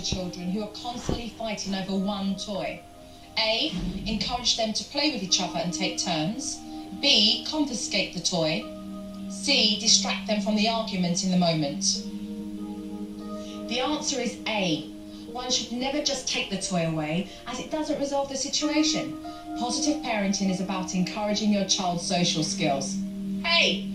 children who are constantly fighting over one toy? A. Encourage them to play with each other and take turns. B. Confiscate the toy. C. Distract them from the argument in the moment. The answer is A. One should never just take the toy away, as it doesn't resolve the situation. Positive parenting is about encouraging your child's social skills. Hey!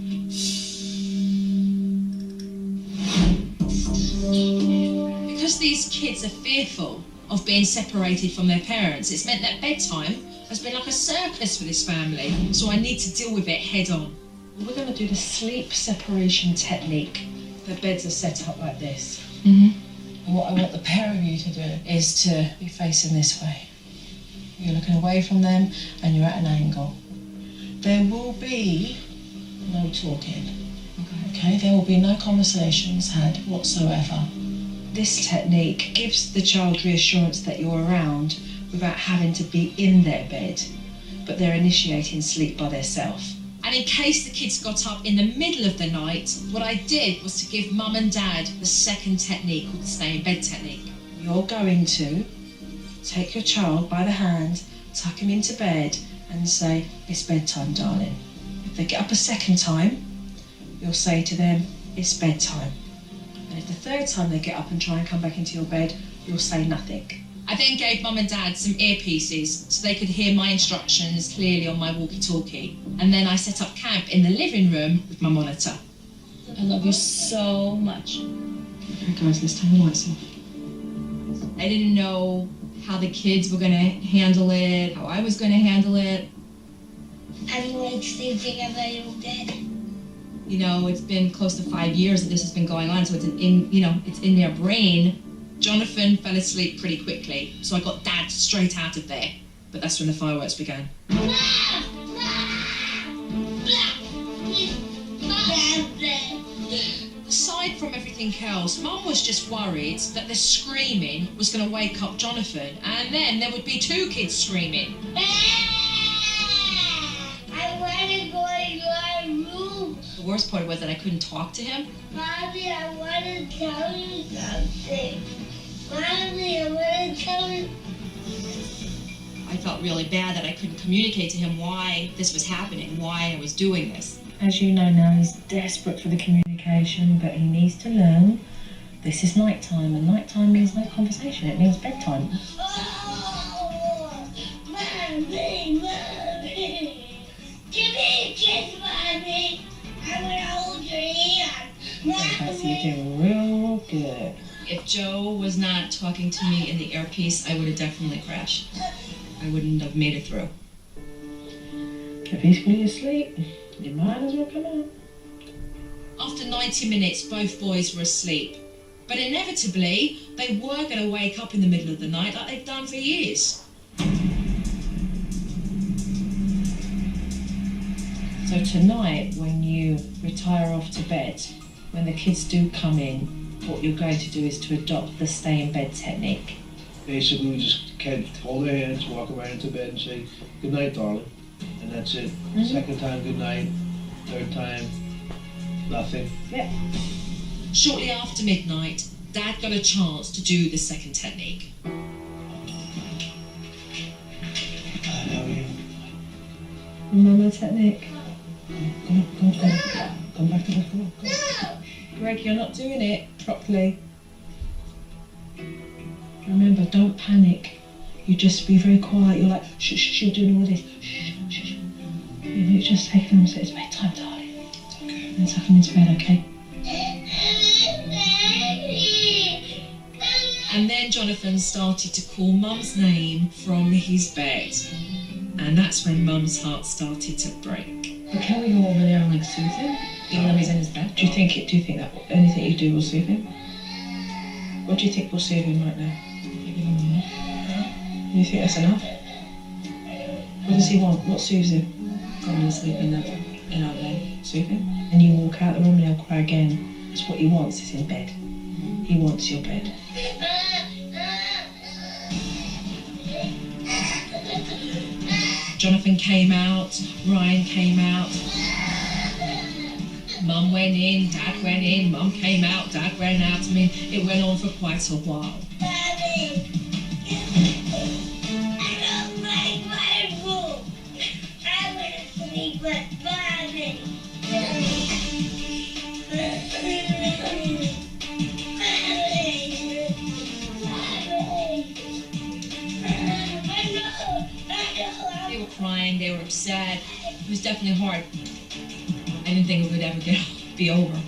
Because these kids are fearful of being separated from their parents, it's meant that bedtime has been like a circus for this family, so I need to deal with it head on. We're going to do the sleep separation technique. The beds are set up like this. And what I want the pair of you to do is to be facing this way. You're looking away from them and you're at an angle. There will be no talking. Okay, there will be no conversations had whatsoever. This technique gives the child reassurance that you're around without having to be in their bed, but they're initiating sleep by themselves. And in case the kids got up in the middle of the night, what I did was to give mum and dad the second technique called the stay in bed technique. You're going to take your child by the hand, tuck him into bed and say, "It's bedtime, darling." If they get up a second time, you'll say to them, "It's bedtime." And if the third time they get up and try and come back into your bed, you'll say nothing. I then gave mum and dad some earpieces so they could hear my instructions clearly on my walkie-talkie. And then I set up camp in the living room with my monitor. I love you so much. Okay guys, let's turn the lights off. I didn't know how the kids were going to handle it, how I was going to handle it. Everyone's sleeping and then you're dead. You know, it's been close to 5 years that this has been going on, so it's it's in their brain. Jonathan fell asleep pretty quickly, so I got Dad straight out of there. But that's when the fireworks began. Aside from everything else, Mum was just worried that the screaming was going to wake up Jonathan, and then there would be two kids screaming. I want to go in your room. The worst part was that I couldn't talk to him. Mommy, I want to tell you something. Mommy, I want to tell you. I felt really bad that I couldn't communicate to him why this was happening, why I was doing this. As you know now, he's desperate for the communication, but he needs to learn this is nighttime, and nighttime means no conversation, it means bedtime. Oh, Mommy, give me a kiss, Mommy. I want to hold your hand. Okay, so you're doing real good. If Joe was not talking to me in the earpiece, I would have definitely crashed. I wouldn't have made it through. Get peacefully asleep. You might as well come on. After 90 minutes, both boys were asleep. But inevitably, they were going to wake up in the middle of the night like they've done for years. So tonight, when you retire off to bed, when the kids do come in, what you're going to do is to adopt the stay in bed technique. Basically, we just can't hold their hands, walk around into bed and say, "Good night, darling." And that's it. Second time, good night. Third time, nothing. Yeah. Shortly after midnight, Dad got a chance to do the second technique. How are you? Remember the technique? Come back to the floor. Greg, you're not doing it properly. Remember, don't panic. You just be very quiet. You're like, shh, shh, you're doing all this. Shh, shh, shh. You just take them and say, "It's bedtime, darling." It's okay. And tuck them into bed, okay? And then Jonathan started to call Mum's name from his bed. And that's when Mum's heart started to break. But can we go over there and like soothe him? Even though he's in his bed? Do you think that anything you do will soothe him? What do you think will soothe him right now? You think that's enough? What does he want? What soothes him? Going to sleep in our bed. Soothe him? And you walk out the room and he'll cry again. That's what he wants, is in bed. He wants your bed. Jonathan came out, Ryan came out. Mum went in, Dad went in, Mum came out, Dad went out. I mean, it went on for quite a while. Mommy, I don't like my room. I want to sleep with Mommy. They were crying, they were upset. It was definitely hard. I didn't think it would ever be over.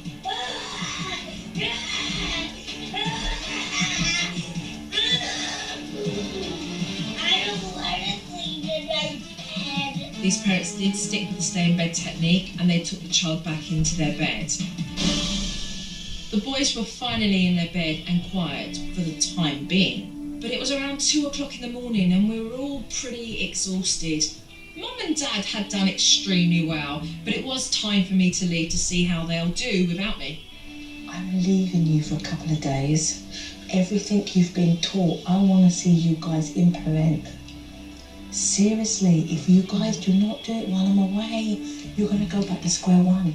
I don't want to sleep in my bed. These parents did stick with the stay in bed technique and they took the child back into their bed. The boys were finally in their bed and quiet for the time being. But it was around 2 o'clock in the morning and we were all pretty exhausted. Mum and Dad had done extremely well, but it was time for me to leave to see how they'll do without me. I'm leaving you for a couple of days. Everything you've been taught, I want to see you guys implement. Seriously, if you guys do not do it while I'm away, you're going to go back to square one.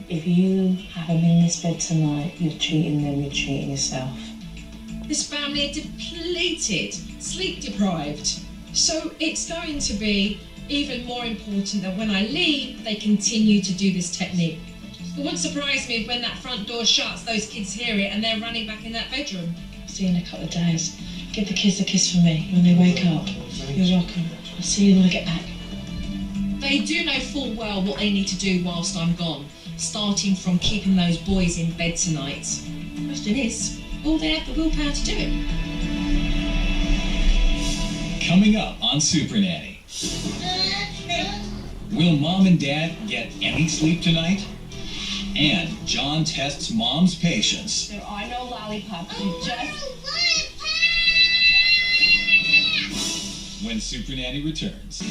If you have them in this bed tonight, you're cheating them, you're cheating yourself. This family are depleted, sleep deprived. So it's going to be even more important that when I leave, they continue to do this technique. It wouldn't surprise me if when that front door shuts, those kids hear it and they're running back in that bedroom. See you in a couple of days. Give the kids a kiss from me when they wake up. You're welcome. I'll see you when I get back. They do know full well what they need to do whilst I'm gone, starting from keeping those boys in bed tonight. The question is, will they have the willpower to do it? Coming up on SuperNanny. Will Mom and Dad get any sleep tonight? And John tests Mom's patience. There are no lollipops. I You want just a lollipop! When SuperNanny returns.